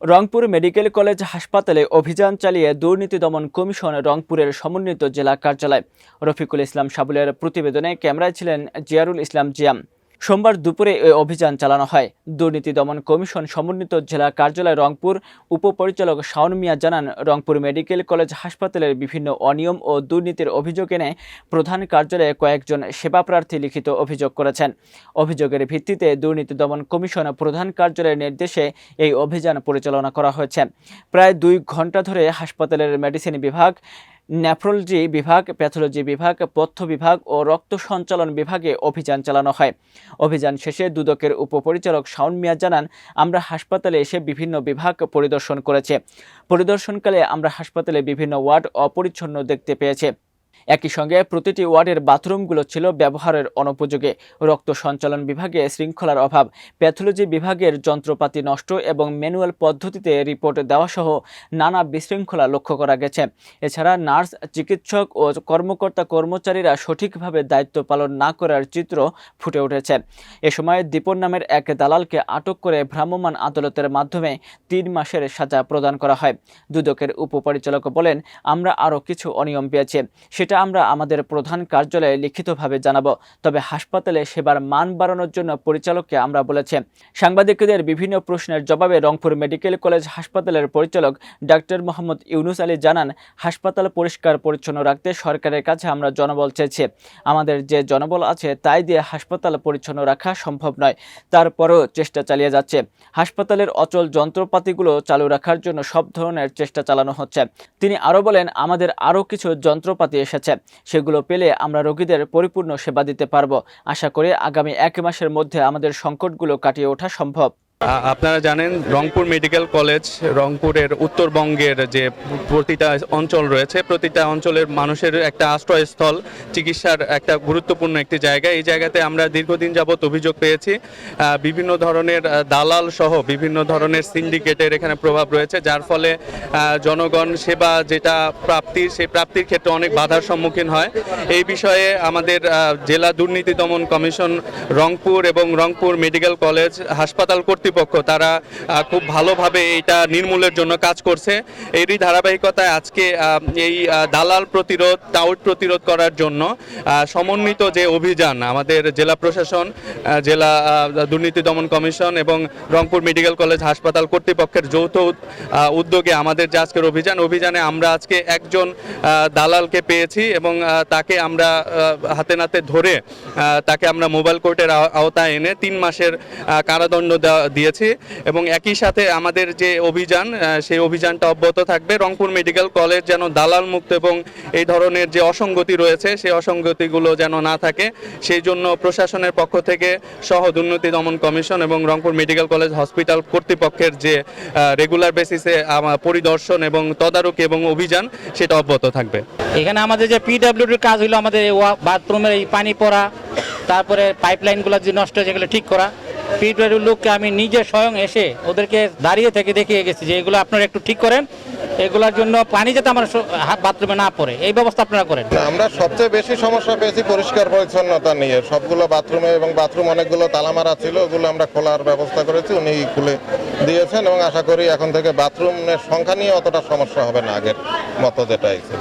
Rangpur medical college হাসপাতালে অভিযান চালিয়ে দুর্নীতি দমন কমিশন রংপুরের সমন্বিত জেলা কার্যালয়। রফিকুল ইসলাম সাবুলের প্রতিবেদনে ক্যামেরায় ছিলেন জিয়ারুল ইসলাম জিয়াম। সোমবার দুপুরে এই অভিযান চালানো হয়। দুর্নীতি দমন কমিশন সমন্বিত জেলা কার্যালয় রংপুর উপপরিচালক শাওন মিয়া জানান, রংপুর মেডিকেল কলেজ হাসপাতালের বিভিন্ন অনিয়ম ও দুর্নীতির অভিযোগ এনে প্রধান কার্যালয়ে কয়েকজন সেবাপ্রার্থী লিখিত অভিযোগ করেছেন। অভিযোগের ভিত্তিতে দুর্নীতি দমন কমিশন প্রধান কার্যালয়ের নির্দেশে এই অভিযান পরিচালনা করা হয়েছে। প্রায় 2 ঘন্টা ধরে হাসপাতালের মেডিসিন বিভাগ, নেফ্রোলজি বিভাগ, প্যাথোলজি বিভাগ, পথ্য বিভাগ ও রক্ত সঞ্চালন বিভাগে অভিযান চালানো হয়। অভিযান শেষে দুদকের উপপরিচালক শাওন মিয়া জানান, আমরা হাসপাতালে এসে বিভিন্ন বিভাগ পরিদর্শন করেছে। পরিদর্শনকালে আমরা হাসপাতালে বিভিন্ন ওয়ার্ড অপরিচ্ছন্ন দেখতে পেয়েছি। একই সঙ্গে প্রতিটি ওয়ার্ডের বাথরুমগুলো ছিল ব্যবহারের অনুপযোগী। রক্ত সঞ্চালন বিভাগে শৃঙ্খলার অভাব, প্যাথোলজি বিভাগের যন্ত্রপাতি নষ্ট এবং ম্যানুয়াল পদ্ধতিতে রিপোর্ট দেওয়া সহ নানা বিশৃঙ্খলা লক্ষ্য করা গেছে। এছাড়া নার্স, চিকিৎসক ও কর্মকর্তা-কর্মচারীরা সঠিকভাবে দায়িত্ব পালন না করার চিত্র ফুটে উঠেছে। এ সময় দীপন নামের এক দালালকে আটক করে ভ্রাম্যমাণ আদালতের মাধ্যমে 3 মাসের সাজা প্রদান করা হয়। দুদকের উপপরিচালক বলেন, আমরা আরও কিছু অনিয়ম পেয়েছি, সেটা আমরা আমাদের প্রধান কার্যালয়ে লিখিতভাবে জানাবো। তবে হাসপাতালে সেবার মান বাড়ানোর জন্য পরিচালককে আমরা বলেছি। সাংবাদিকদের বিভিন্ন প্রশ্নের জবাবে রংপুর মেডিকেল কলেজ হাসপাতালের পরিচালক ডাক্তার মোহাম্মদ ইউনুস আলী জানান, হাসপাতাল পরিষ্কার পরিচ্ছন্ন রাখতে সরকারের কাছে আমরা জনবল চেয়েছি। আমাদের যে জনবল আছে তাই দিয়ে হাসপাতাল পরিচ্ছন্ন রাখা সম্ভব নয়, তারপরেও চেষ্টা চালিয়ে যাচ্ছে। হাসপাতালের অচল যন্ত্রপাতিগুলো চালু রাখার জন্য সব ধরনের চেষ্টা চালানো হচ্ছে। তিনি আরও বলেন, আমাদের আরও কিছু যন্ত্রপাতি এসেছে, সেগুলো পেলে আমরা রোগীদের পরিপূর্ণ সেবা দিতে পারব। আশা করি আগামী 1 মাসের মধ্যে আমাদের সংকটগুলো কাটিয়ে ওঠা সম্ভব। আপনারা জানেন, রংপুর মেডিকেল কলেজ রংপুরের উত্তরবঙ্গের যে প্রতিটা অঞ্চল রয়েছে, প্রতিটা অঞ্চলের মানুষের একটা আশ্রয়স্থল, চিকিৎসার একটা গুরুত্বপূর্ণ একটি জায়গা। এই জায়গাতে আমরা দীর্ঘদিন যাবৎ অভিযোগ পেয়েছি বিভিন্ন ধরনের দালাল সহ বিভিন্ন ধরনের সিন্ডিকেটের এখানে প্রভাব রয়েছে, যার ফলে জনগণ সেবা যেটা প্রাপ্তির, সেই প্রাপ্তির ক্ষেত্রে অনেক বাধার সম্মুখীন হয়। এই বিষয়ে আমাদের জেলা দুর্নীতি দমন কমিশন রংপুর এবং রংপুর মেডিকেল কলেজ হাসপাতাল কর্তৃপক্ষ তারা খুব ভালোভাবে এটা নির্মূলের জন্য কাজ করছে। এরই ধারাবাহিকতায় আজকে এই দালাল প্রতিরোধ, টাউট প্রতিরোধ করার জন্য সমন্বিত যে অভিযান আমাদের জেলা প্রশাসন, জেলা দুর্নীতি দমন কমিশন এবং রংপুর মেডিকেল কলেজ হাসপাতাল কর্তৃপক্ষের যৌথ উদ্যোগে আমাদের যে আজকের অভিযানে আমরা আজকে একজন দালালকে পেয়েছি এবং তাকে আমরা হাতে নাতে ধরে তাকে আমরা মোবাইল কোর্টের আওতায় এনে 3 মাসের কারাদণ্ড দিয়েছি। এবং একই সাথে আমাদের যে অভিযান, সেই অভিযানটা অব্যাহত থাকবে। রংপুর মেডিকেল কলেজ যেন দালাল মুক্ত এবং এই ধরনের যে অসঙ্গতি রয়েছে সেই অসঙ্গতিগুলো যেন না থাকে, সেই জন্য প্রশাসনের পক্ষ থেকে সহ দুর্নীতি দমন কমিশন এবং রংপুর মেডিকেল কলেজ হসপিটাল কর্তৃপক্ষের যে রেগুলার বেসিসে পরিদর্শন এবং তদারকি এবং অভিযান, সেটা অব্যাহত থাকবে। এখানে আমাদের যে পিডব্লিউডির কাজ হলো আমাদের বাথরুমের এই পানি পড়া, তারপরে পাইপলাইনগুলো যে নষ্ট যেগুলো ঠিক করা। পিডব্লিউডির লোককে আমি নিজে স্বয়ং এসে ওদেরকে দাঁড়িয়ে থেকে দেখিয়ে গেছি যে এগুলো আপনারা একটু ঠিক করেন, এগুলোর জন্য পানি যাতে আমার বাথরুমে না পড়ে এই ব্যবস্থা আপনারা করেন। আমরা সবচেয়ে বেশি সমস্যা পেয়েছি পরিষ্কার পরিচ্ছন্নতা নিয়ে। সবগুলো বাথরুমে এবং বাথরুম অনেকগুলো তালা মারা ছিল, ওগুলো আমরা খোলার ব্যবস্থা করেছি, উনি খুলে দিয়েছেন এবং আশা করি এখন থেকে বাথরুমের সংখ্যা নিয়ে অতটা সমস্যা হবে না আগের মতো যেটা হয়েছে।